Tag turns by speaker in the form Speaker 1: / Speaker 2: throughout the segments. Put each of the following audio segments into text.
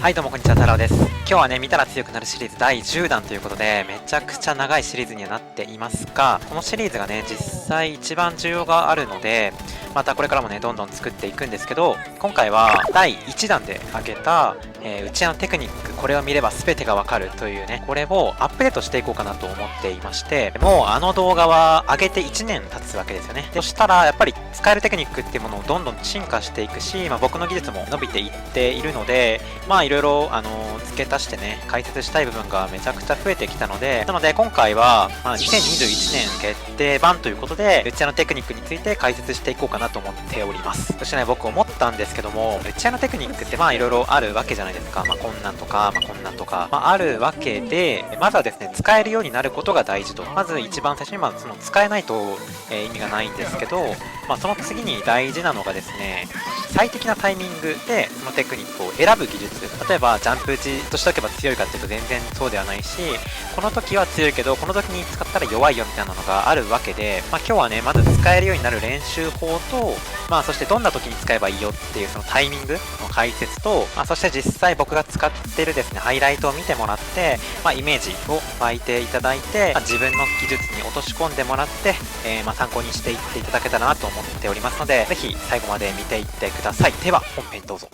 Speaker 1: はい、どうもこんにちは、太郎です。今日はね、見たら強くなるシリーズ第10弾ということで、めちゃくちゃ長いシリーズにはなっていますが、このシリーズがね、実際一番需要があるので、またこれからもね、どんどん作っていくんですけど、今回は第1弾で挙げた、打ち合いのテクニック、これを見れば全てがわかるというね、これをアップデートしていこうかなと思っていまして、もうあの動画は上げて1年経つわけですよね。そしたら、やっぱり使えるテクニックっていうものをどんどん進化していくし、僕の技術も伸びていっているので、いろいろ、付け足してね、解説したい部分がめちゃくちゃ増えてきたので、今回は、2021年決定版ということで、打ち合いのテクニックについて解説していこうかなと思っております。そしてね、僕思ったんですけども、打ち合いのテクニックっていろいろあるわけじゃないですか。こんなんとか、こんなんとか、あるわけで、まずはですね、使えるようになることが大事と。まず一番最初に、その使えないと、意味がないんですけど、その次に大事なのがですね、最適なタイミングでそのテクニックを選ぶ技術。例えばジャンプ打ちとしておけば強いかっていうと全然そうではないし、この時は強いけどこの時に使ったら弱いよみたいなのがあるわけで、今日はね、まず使えるようになる練習法と、そしてどんな時に使えばいいよっていうそのタイミングの解説と、そして実際僕が使ってるですね、ハイライトを見てもらって、イメージを湧いていただいて、自分の技術に落とし込んでもらって、参考にしていっていただけたらなと思っておりますので、ぜひ最後まで見ていってください。では本編どうぞ。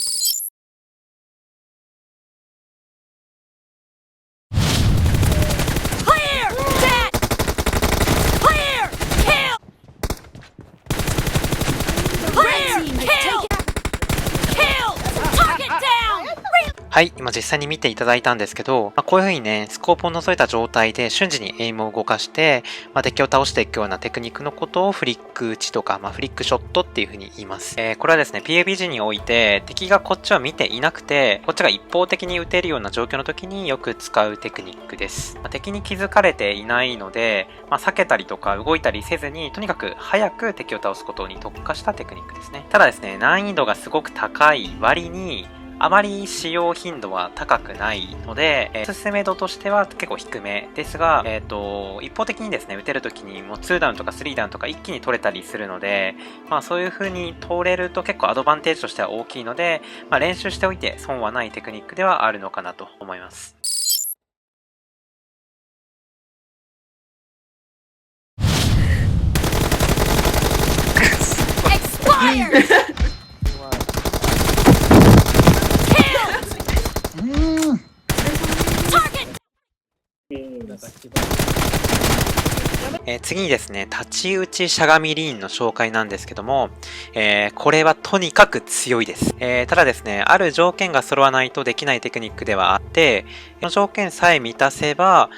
Speaker 1: はい、今実際に見ていただいたんですけど、こういう風にね、スコープを覗いた状態で瞬時にエイムを動かして、敵を倒していくようなテクニックのことをフリック打ちとか、フリックショットっていう風に言います。これはですね、PUBG において、敵がこっちを見ていなくて、こっちが一方的に撃てるような状況の時によく使うテクニックです。敵に気づかれていないので、避けたりとか動いたりせずに、とにかく早く敵を倒すことに特化したテクニックですね。ただですね、難易度がすごく高い割に、あまり使用頻度は高くないので、おすすめ度としては結構低めですが、一方的にですね、打てるときにもう2ダウンとか3ダウンとか一気に取れたりするので、そういう風に通れると結構アドバンテージとしては大きいので、練習しておいて損はないテクニックではあるのかなと思います。次にですね、太刀打ちしゃがみリーンの紹介なんですけども、これはとにかく強いです。ただですね、ある条件が揃わないとできないテクニックではあって、その条件さえ満たせば、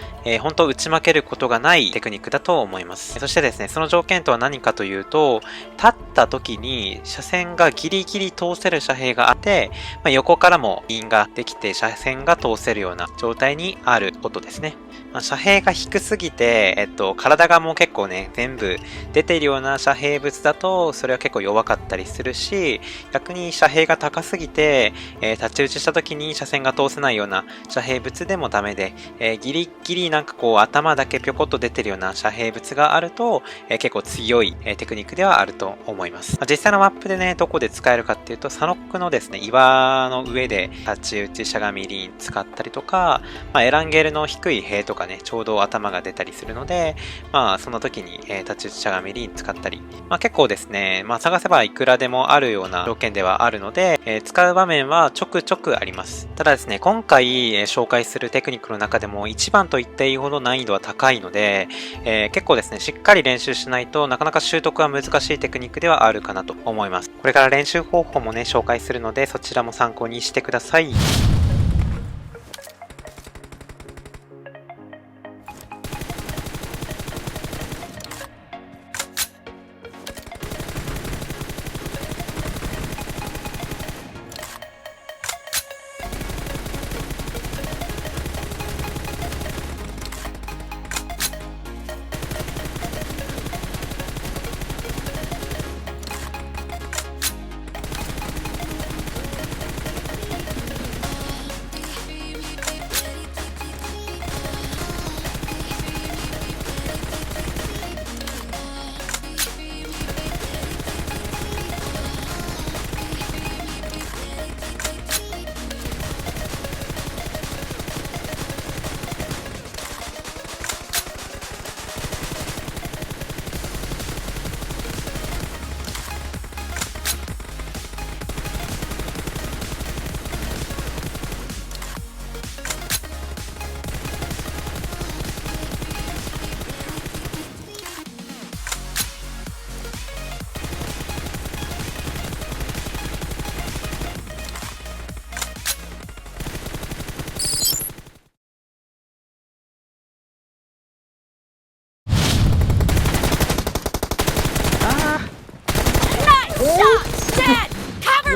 Speaker 1: 本当打ち負けることがないテクニックだと思います。そしてですね、その条件とは何かというと、立った時に車線がギリギリ通せる遮蔽があって、横からもリーンができて車線が通せるような状態にあることですね。遮蔽が低すぎて、体がもう結構ね、全部出ているような遮蔽物だと、それは結構弱かったりするし、逆に遮蔽が高すぎて、太刀打ちした時に車線が通せないような遮蔽物でもダメで、ギリギリ頭だけぴょこっと出てるような遮蔽物があると、結構強い、テクニックではあると思います。実際のマップでね、どこで使えるかっていうと、サノックのですね、岩の上で太刀打ちしゃがみリーン使ったりとか、エランゲルの低い塀とかね、ちょうど頭が出たりするので、その時に、太刀打ちしゃがみリーン使ったり、結構ですね、探せばいくらでもあるような条件ではあるので、使う場面はちょくちょくあります。ただですね、今回、紹介するテクニックの中でも一番と言っていいほど難易度は高いので、結構ですね、しっかり練習しないとなかなか習得は難しいテクニックではあるかなと思います。これから練習方法もね、紹介するので、そちらも参考にしてください。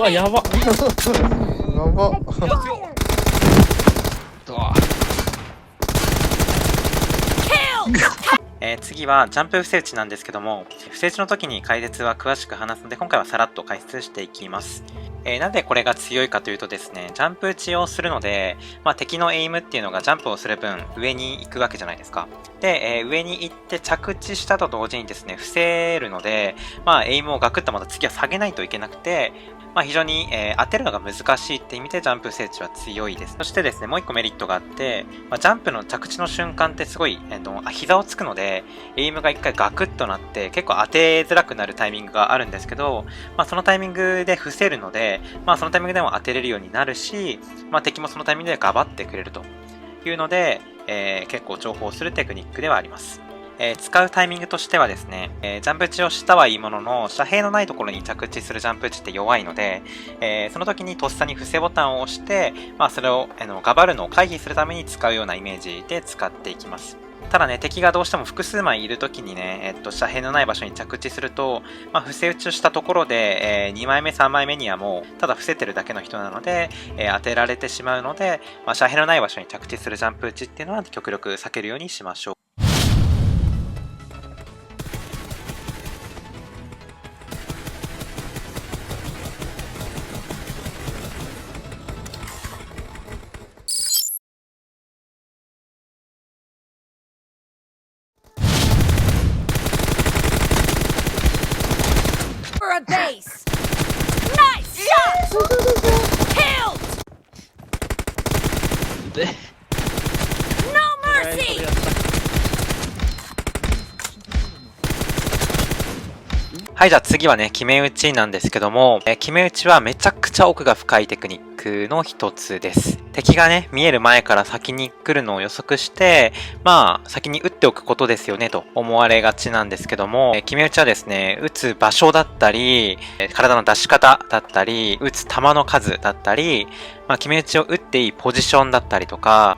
Speaker 2: うわ、やば。
Speaker 3: やば。
Speaker 1: 次はジャンプ伏せ打ちなんですけども、伏せ打ちの時に解説は詳しく話すので、今回はさらっと解説していきます。なぜこれが強いかというとですね、ジャンプ打ちをするので、敵のエイムっていうのがジャンプをする分上に行くわけじゃないですか。で、上に行って着地したと同時にですね、伏せるので、エイムをガクッとまた次は下げないといけなくて、非常に、当てるのが難しいって意味でジャンプ伏せ打ちは強いです。そしてですね、もう一個メリットがあって、ジャンプの着地の瞬間ってすごい、膝をつくので、エイムが一回ガクッとなって結構当てづらくなるタイミングがあるんですけど、そのタイミングで伏せるので、そのタイミングでも当てれるようになるし、敵もそのタイミングでガバってくれるというので、結構重宝するテクニックではあります。使うタイミングとしてはですね、ジャンプ打ちをしたはいいものの、遮蔽のないところに着地するジャンプ打ちって弱いので、その時にとっさに伏せボタンを押して、それをガバるのを回避するために使うようなイメージで使っていきます。ただね、敵がどうしても複数枚いる時にね、遮蔽のない場所に着地すると、伏せ打ちをしたところで、2枚目、3枚目にはもう、ただ伏せてるだけの人なので、当てられてしまうので、遮蔽のない場所に着地するジャンプ打ちっていうのは極力避けるようにしましょう。
Speaker 4: For a base. Nice shot. Killed.
Speaker 2: で、
Speaker 4: No mercy.
Speaker 1: はい、じゃあ次はね、決め打ちなんですけども、決め打ちはめちゃくちゃ奥が深いテクニックの一つです。敵がね、見える前から先に来るのを予測して、先に撃っておくことですよね、と思われがちなんですけども、決め打ちはですね、撃つ場所だったり、体の出し方だったり、撃つ弾の数だったり、決め打ちを打っていいポジションだったりとか、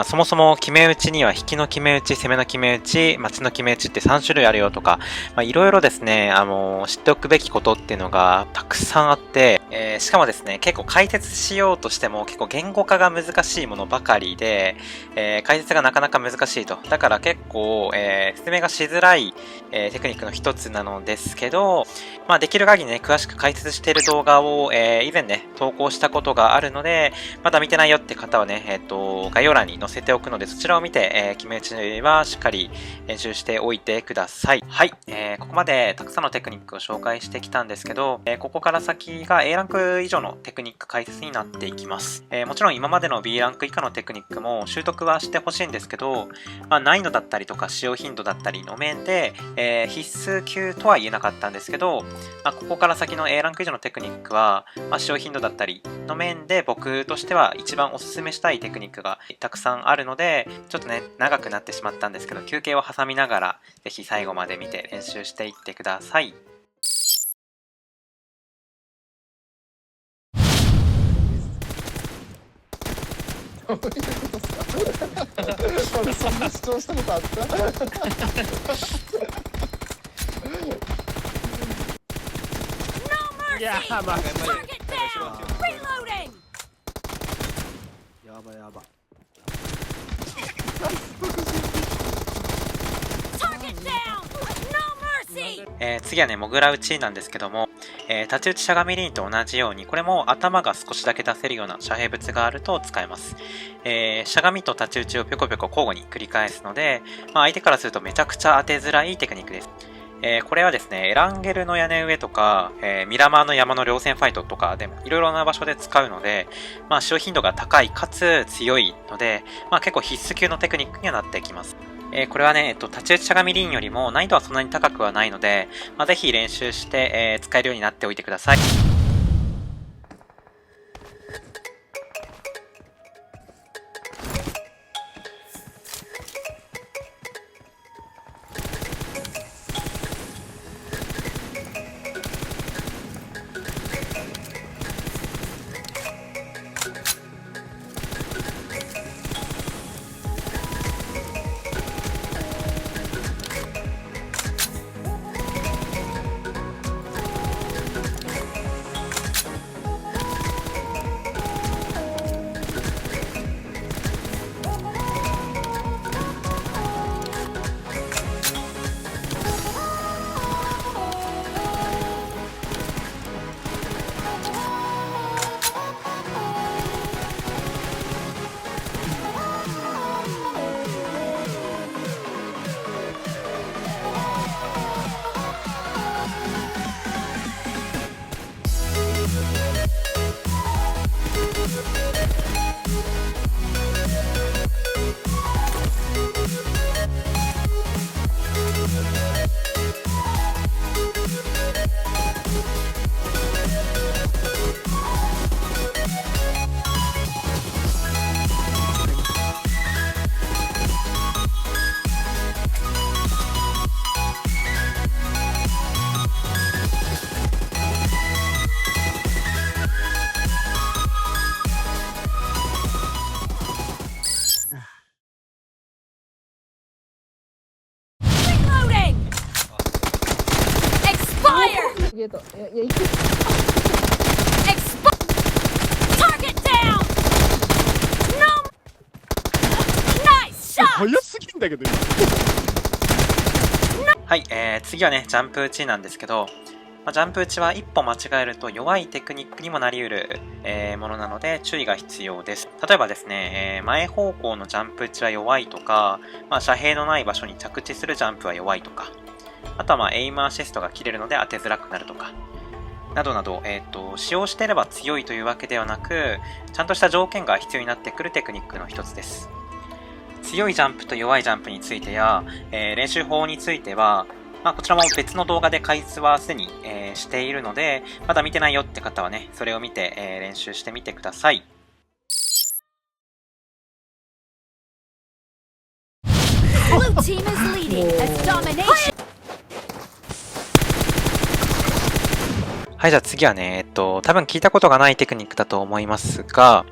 Speaker 1: そもそも決め打ちには引きの決め打ち、攻めの決め打ち、待ちの決め打ちって3種類あるよとか、いろいろですね、知っておくべきことっていうのがたくさんあって、しかもですね、結構解説しようとしても結構言語化が難しいものばかりで、解説がなかなか難しいと。だから結構、説明がしづらい、テクニックの一つなのですけど、できる限りね、詳しく解説している動画を、以前ね、投稿したことがあるので、まだ見てないよって方はね、概要欄に載せておくので、そちらを見て、決め打ちはしっかり練習しておいてください。はい、ここまでたくさんのテクニックを紹介してきたんですけど、ここから先が A ランク以上のテクニック解説になっていきます。もちろん今までの B ランク以下のテクニックも習得はしてほしいんですけど、難易度だったりとか使用頻度だったりの面で、必須級とは言えなかったんですけど、ここから先の A ランク以上のテクニックは、使用頻度だったりの面で僕としては一番おすすめしたいテクニックがたくさんあるので、ちょっとね、長くなってしまったんですけど、休憩を挟みながら、ぜひ最後まで見て練習していってください。
Speaker 3: どういうことですか？俺そんな主張したことあった？
Speaker 4: No
Speaker 2: や
Speaker 4: mercy.
Speaker 2: ばい。
Speaker 4: Target down. Reloading.
Speaker 2: やばいやばい。
Speaker 4: Target down. No mercy.
Speaker 1: 次はね、モグラ打ちなんですけども、太刀打ちしゃがみリーンと同じように、これも頭が少しだけ出せるような遮蔽物があると使えます。しゃがみと太刀打ちをぴょこぴょこ交互に繰り返すので、相手からするとめちゃくちゃ当てづらいテクニックです。これはですね、エランゲルの屋根上とか、ミラマーの山の稜線ファイトとかでもいろいろな場所で使うので、使用頻度が高いかつ強いので、結構必須級のテクニックにはなってきます。これはね、太刀打ちしゃがみリーンよりも難易度はそんなに高くはないので、ぜひ練習して、使えるようになっておいてください。
Speaker 3: ゲート。いや、行く。
Speaker 4: Target down! No! Nice shot!
Speaker 3: 早すぎんだけど、今。
Speaker 1: はい、次はね、ジャンプ打ちなんですけど、ジャンプ打ちは一歩間違えると弱いテクニックにもなり得る、ものなので注意が必要です。例えばですね、前方向のジャンプ打ちは弱いとか、遮蔽のない場所に着地するジャンプは弱いとか、あとはエイムアシストが切れるので当てづらくなるとか、などなど、使用していれば強いというわけではなく、ちゃんとした条件が必要になってくるテクニックの一つです。強いジャンプと弱いジャンプについてや、練習法については、こちらも別の動画で解説はすでに、しているので、まだ見てないよって方はね、それを見て、練習してみてください。
Speaker 4: Blue team is leading as domination.
Speaker 1: はい、じゃあ次はね、多分聞いたことがないテクニックだと思いますが、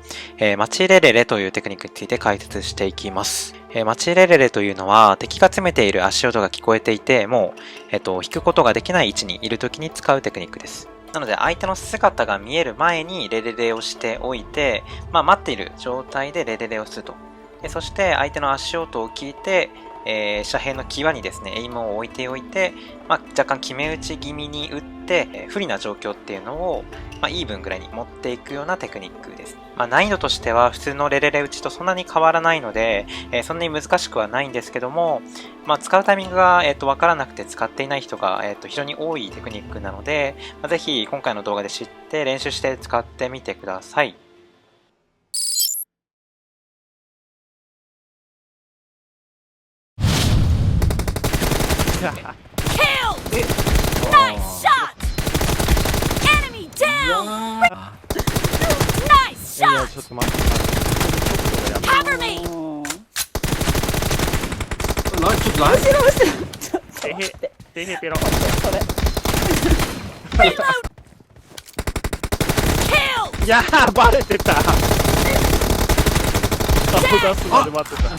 Speaker 1: マチレレレというテクニックについて解説していきます。マチレレレというのは、敵が詰めている足音が聞こえていて、もう、引くことができない位置にいるときに使うテクニックです。なので、相手の姿が見える前にレレレをしておいて、待っている状態でレレレをすると。そして、相手の足音を聞いて、遮蔽の際にですね、エイムを置いておいて、若干決め打ち気味に打って、不利な状況っていうのを、イーブンぐらいに持っていくようなテクニックです。難易度としては普通のレレレ打ちとそんなに変わらないので、そんなに難しくはないんですけども、使うタイミングが、わからなくて使っていない人が、非常に多いテクニックなので、ぜひ今回の動画で知って練習して使ってみてください。
Speaker 4: Killed! Nice shot! Enemy down! Nice
Speaker 3: いや、
Speaker 4: shot!
Speaker 3: ちょっと待って。
Speaker 4: Cover me!
Speaker 2: ちょっと
Speaker 3: てへペロ。
Speaker 4: Reload! Killed!
Speaker 3: いやー、バレてた。顔出すまで待ってた。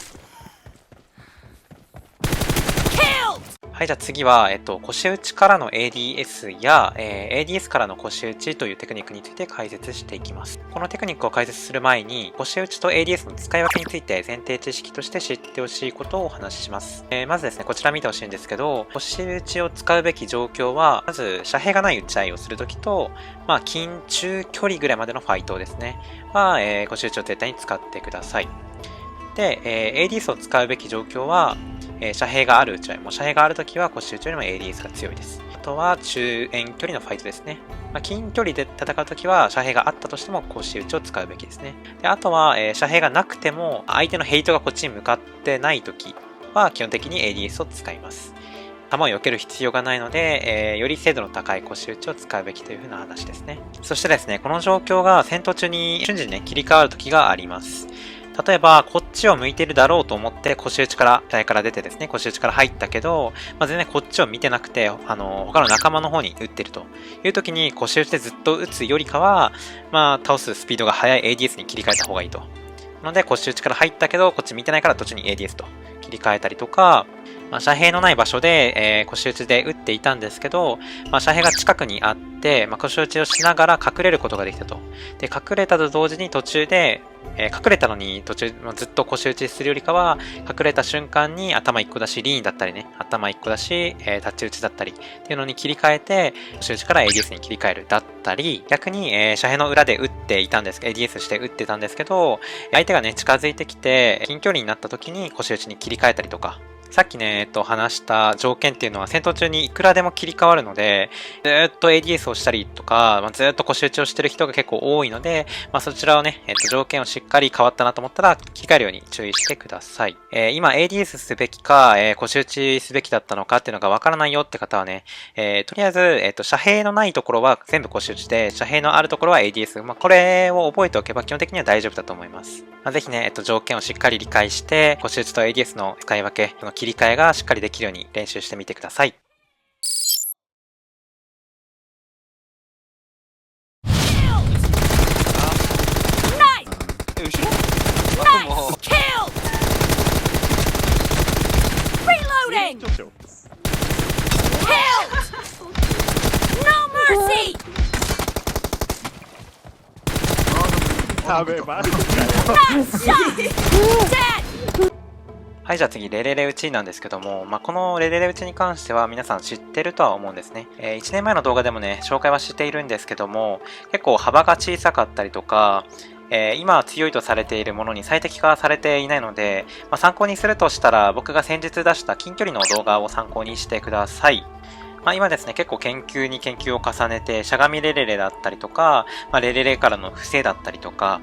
Speaker 1: はい、じゃあ次は、腰打ちからの ADS や、ADS からの腰打ちというテクニックについて解説していきます。このテクニックを解説する前に、腰打ちと ADS の使い分けについて前提知識として知ってほしいことをお話しします。まずですね、こちら見てほしいんですけど、腰打ちを使うべき状況は、まず、遮蔽がない打ち合いをするときと、近中距離ぐらいまでのファイトですね。腰打ちを絶対に使ってください。で、ADS を使うべき状況は、遮蔽がある打ち合い。遮蔽があるときは腰打ちよりも ADS が強いです。あとは中遠距離のファイトですね。近距離で戦うときは遮蔽があったとしても腰打ちを使うべきですね。であとは、遮蔽がなくても相手のヘイトがこっちに向かってないときは基本的に ADS を使います。弾を避ける必要がないので、より精度の高い腰打ちを使うべきという風な話ですね。そしてですね、この状況が戦闘中に瞬時にね、切り替わるときがあります。例えば、こっちを向いてるだろうと思って腰打ちから出てですね、腰打ちから入ったけど、全然こっちを見てなくて、他の仲間の方に打ってるという時に腰打ちでずっと打つよりかは、倒すスピードが速い ADS に切り替えた方がいいと。なので、腰打ちから入ったけど、こっち見てないから途中に ADS と切り替えたりとか、遮蔽のない場所で、腰打ちで打っていたんですけど、遮蔽が近くにあって、腰打ちをしながら隠れることができたと。で、隠れたと同時に途中で、隠れたのに途中、ずっと腰打ちするよりかは、隠れた瞬間に頭1個だし、リーンだったりね、頭1個だし、タッチ打ちだったりっていうのに切り替えて、腰打ちから ADS に切り替えるだったり、逆に、遮蔽の裏で打っていたんですけど、ADS して打ってたんですけど、相手がね、近づいてきて、近距離になった時に腰打ちに切り替えたりとか、さっきね、話した条件っていうのは戦闘中にいくらでも切り替わるので、ずーっと ADS をしたりとか、ずーっと腰打ちをしてる人が結構多いので、そちらをね、条件をしっかり変わったなと思ったら、切り替えるように注意してください。今 ADS すべきか、腰打ちすべきだったのかっていうのがわからないよって方はね、とりあえず、遮蔽のないところは全部腰打ちで、遮蔽のあるところは ADS。これを覚えておけば基本的には大丈夫だと思います。ぜひね、条件をしっかり理解して、腰打ちと ADS の使い分け、切り替えがしっかりできるように練習してみてください。
Speaker 4: Nice killed! Reloading! Killed! mercy!
Speaker 2: 食べましたよ。
Speaker 4: Shot! Dead!
Speaker 1: はい、じゃあ次、レレレ打ちなんですけども、このレレレ打ちに関しては皆さん知ってるとは思うんですね。1年前の動画でもね、紹介はしているんですけども、結構幅が小さかったりとか、今強いとされているものに最適化されていないので、参考にするとしたら、僕が先日出した近距離の動画を参考にしてください。今ですね、結構研究に研究を重ねて、しゃがみレレレだったりとか、レレレからの伏せだったりとか、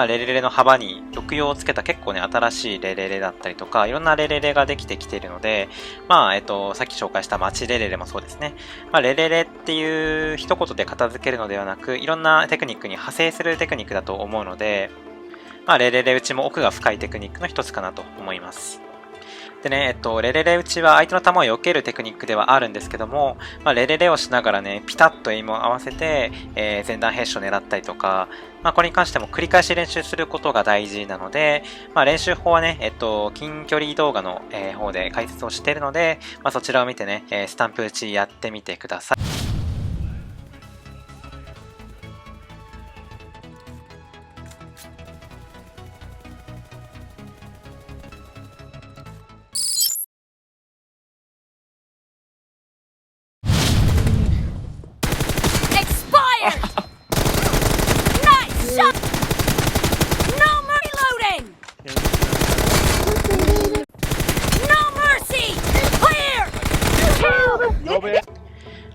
Speaker 1: レレレの幅に抑揚をつけた結構ね、新しいレレレだったりとか、いろんなレレレができてきているので、さっき紹介したマチレレレもそうですね。レレレっていう一言で片付けるのではなく、いろんなテクニックに派生するテクニックだと思うので、レレレ打ちも奥が深いテクニックの一つかなと思います。でね、レレレ打ちは相手の球を避けるテクニックではあるんですけども、レレレをしながらね、ピタッとエイムを合わせて、前段ヘッシュを狙ったりとか、これに関しても繰り返し練習することが大事なので、練習法はね、近距離動画の、方で解説をしているので、そちらを見てね、スタンプ打ちやってみてください。
Speaker 4: Expired! Nice shot! No reloading! No mercy! Clear! Kill!
Speaker 2: やべ。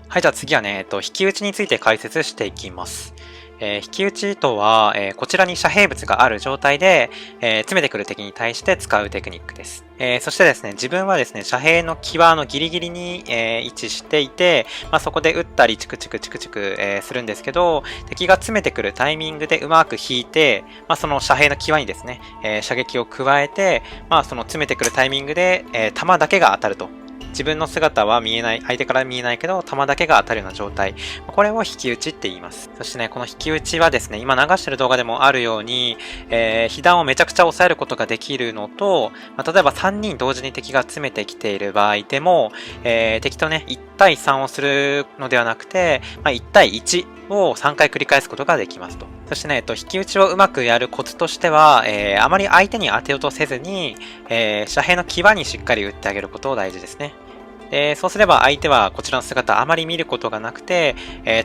Speaker 1: はい、じゃあ次はね、引き打ちについて解説していきます。引き打ちとは、こちらに遮蔽物がある状態で、詰めてくる敵に対して使うテクニックです。そしてですね、自分はですね、遮蔽の際のギリギリに、位置していて、そこで撃ったりチクチクするんですけど、敵が詰めてくるタイミングでうまく引いて、その遮蔽の際にですね、射撃を加えて、その詰めてくるタイミングで、弾だけが当たると。自分の姿は見えない、相手から見えないけど、弾だけが当たるような状態。これを引き打ちって言います。そしてね、この引き打ちはですね、今流してる動画でもあるように、被弾をめちゃくちゃ抑えることができるのと、例えば3人同時に敵が詰めてきている場合でも、敵とね、1対3をするのではなくて、1対1を3回繰り返すことができますと。そしてね、引き打ちをうまくやるコツとしては、あまり相手に当てようとせずに、遮蔽の際にしっかり打ってあげることを大事ですね。そうすれば相手はこちらの姿あまり見ることがなくて、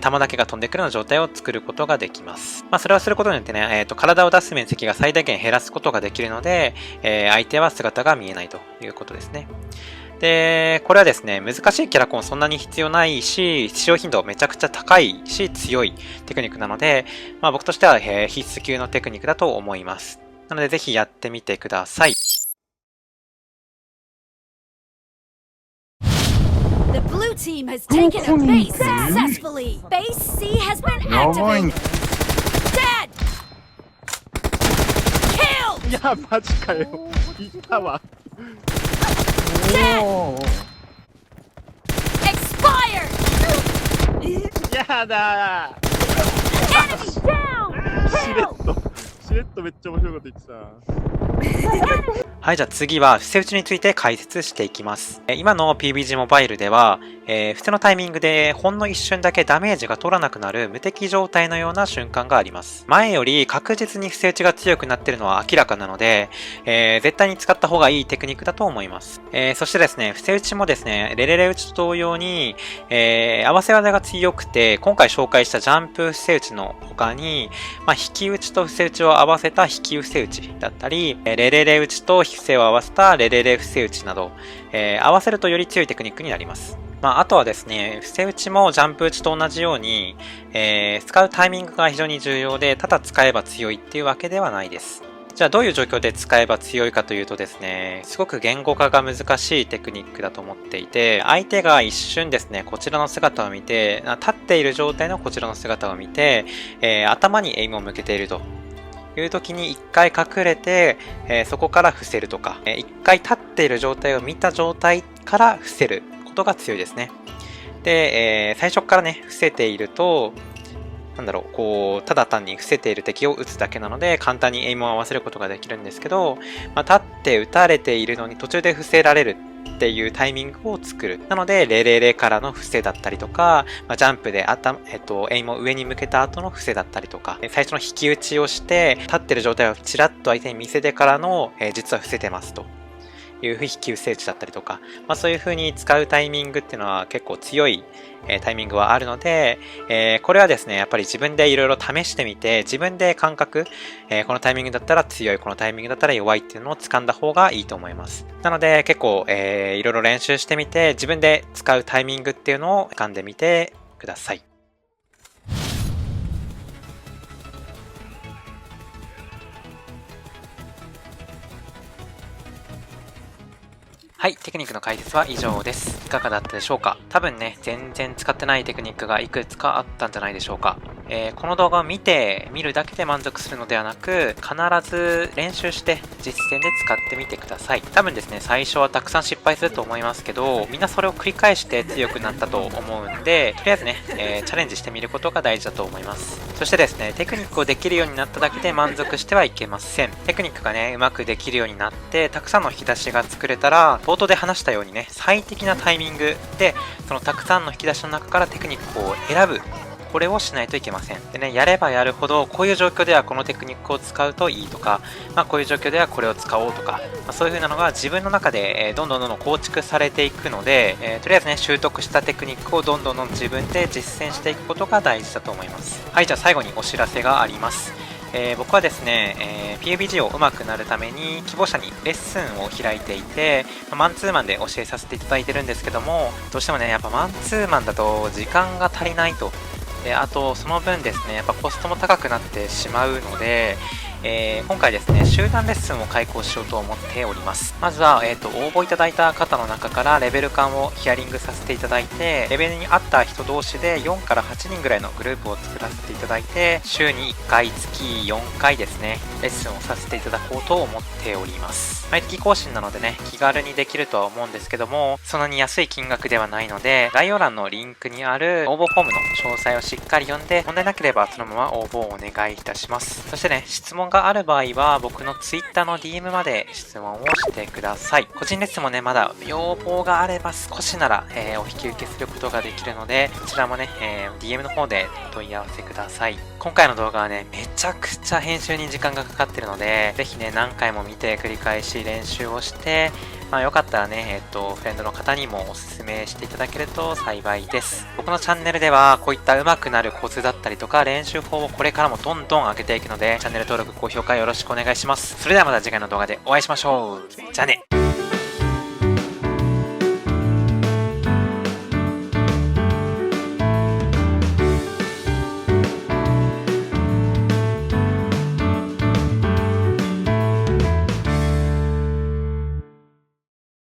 Speaker 1: 弾だけが飛んでくるような状態を作ることができます。それをすることによってね、体を出す面積が最大限減らすことができるので、相手は姿が見えないということですね。で、これはですね、難しいキャラコンそんなに必要ないし、使用頻度めちゃくちゃ高いし強いテクニックなので、僕としては必須級のテクニックだと思います。なのでぜひやってみてください。
Speaker 4: The blue team has taken a base successfully. Base C has been activated. Dead! Kill!
Speaker 2: いや、マジかよ。いったわ。
Speaker 3: おー
Speaker 4: Expired!
Speaker 2: やだ
Speaker 4: Enemy down!
Speaker 2: ー。しれっと。しれっとめっちゃ面白いこと言ってた。
Speaker 1: はい、じゃあ次は伏せ打ちについて解説していきます。今の PUBG モバイルでは、伏せのタイミングでほんの一瞬だけダメージが取らなくなる無敵状態のような瞬間があります。前より確実に伏せ打ちが強くなっているのは明らかなので、絶対に使った方がいいテクニックだと思います。そしてですね、伏せ打ちもですね、レレレ打ちと同様に、合わせ技が強くて、今回紹介したジャンプ伏せ打ちの他に、引き打ちと伏せ打ちを合わせた引き伏せ打ちだったり、レレレ打ちと伏せを合わせたレレレ伏せ打ちなど、合わせるとより強いテクニックになります。あとはですね、伏せ打ちもジャンプ打ちと同じように、使うタイミングが非常に重要で、ただ使えば強いっていうわけではないです。じゃあどういう状況で使えば強いかというとですね、すごく言語化が難しいテクニックだと思っていて、相手が一瞬ですね、こちらの姿を見て、立っている状態のこちらの姿を見て、頭にエイムを向けていると。いう時に一回隠れて、そこから伏せるとか、一回立っている状態を見た状態から伏せることが強いですね。で、最初からね、伏せていると、ただ単に伏せている敵を撃つだけなので、簡単にエイムを合わせることができるんですけど、立って撃たれているのに途中で伏せられるっていうタイミングを作る。なので、000からの伏せだったりとか、ジャンプでエイムを上に向けた後の伏せだったりとか、最初の引き打ちをして、立ってる状態をちらっと相手に見せてからの、実は伏せてますという引き伏せ打ちだったりとか、そういう風に使うタイミングっていうのは結構強いタイミングはあるので、これはですね、やっぱり自分でいろいろ試してみて、自分で感覚、このタイミングだったら強い、このタイミングだったら弱いっていうのを掴んだ方がいいと思います。なので結構、いろいろ練習してみて、自分で使うタイミングっていうのを掴んでみてください。はい、テクニックの解説は以上です。いかがだったでしょうか？多分ね、全然使ってないテクニックがいくつかあったんじゃないでしょうか。この動画を見るだけで満足するのではなく、必ず練習して実践で使ってみてください。多分ですね、最初はたくさん失敗すると思いますけど、みんなそれを繰り返して強くなったと思うんで、とりあえずね、チャレンジしてみることが大事だと思います。そしてですね、テクニックをできるようになっただけで満足してはいけません。テクニックがね、うまくできるようになって、たくさんの引き出しが作れたら、冒頭で話したようにね、最適なタイミングで、そのたくさんの引き出しの中からテクニックを選ぶ。これをしないといけません。でね、やればやるほど、こういう状況ではこのテクニックを使うといいとか、こういう状況ではこれを使おうとか、そういう風なのが自分の中で、どんどん構築されていくので、とりあえずね、習得したテクニックをどんどん自分で実践していくことが大事だと思います。はい、じゃあ最後にお知らせがあります。僕はですね、PUBG を上手くなるために希望者にレッスンを開いていて、マンツーマンで教えさせていただいてるんですけども、どうしてもね、やっぱマンツーマンだと時間が足りないと。で、あとその分ですね、やっぱコストも高くなってしまうので、今回ですね、集団レッスンを開講しようと思っております。まずは、応募いただいた方の中からレベル感をヒアリングさせていただいて、レベルに合った人同士で4から8人ぐらいのグループを作らせていただいて、週に1回、月4回ですね、レッスンをさせていただこうと思っております。毎月更新なのでね、気軽にできるとは思うんですけども、そんなに安い金額ではないので、概要欄のリンクにある応募フォームの詳細をしっかり読んで、問題なければそのまま応募をお願いいたします。そしてね、質問がある場合は、僕の Twitter の DM まで質問をしてください。個人レッスンもね、まだ要望があれば少しなら、お引き受けすることができるので、こちらもね、DM の方で問い合わせください。今回の動画はね、めちゃくちゃ編集に時間がかかってるので、ぜひね、何回も見て繰り返し練習をして、よかったらね、フレンドの方にもおすすめしていただけると幸いです。僕のチャンネルでは、こういった上手くなるコツだったりとか、練習法をこれからもどんどん上げていくので、チャンネル登録、高評価よろしくお願いします。それではまた次回の動画でお会いしましょう。じゃあね。